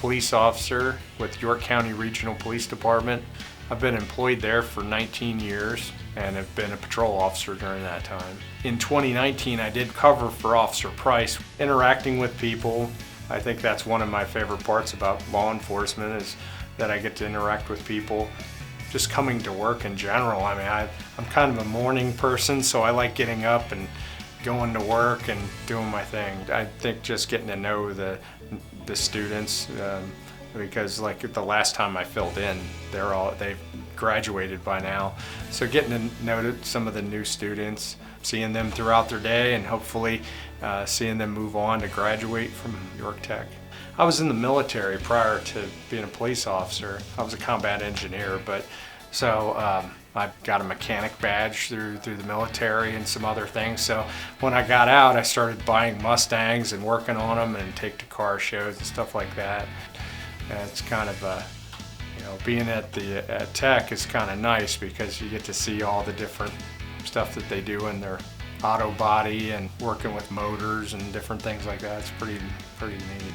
police officer with York County Regional Police Department. I've been employed there for 19 years and have been a patrol officer during that time. In 2019, I did cover for Officer Price. Interacting with people, I think that's one of my favorite parts about law enforcement, is that I get to interact with people. Just coming to work in general, I mean, I'm kind of a morning person, so I like getting up and going to work and doing my thing. I think just getting to know the students, because like the last time I filled in, they've graduated by now. So getting to know some of the new students, seeing them throughout their day, and hopefully seeing them move on to graduate from York Tech. I was in the military prior to being a police officer. I was a combat engineer, but so I got a mechanic badge through the military and some other things. So when I got out, I started buying Mustangs and working on them and take to car shows and stuff like that. And it's kind of being at Tech is kind of nice because you get to see all the different stuff that they do in their auto body and working with motors and different things like that. It's pretty neat.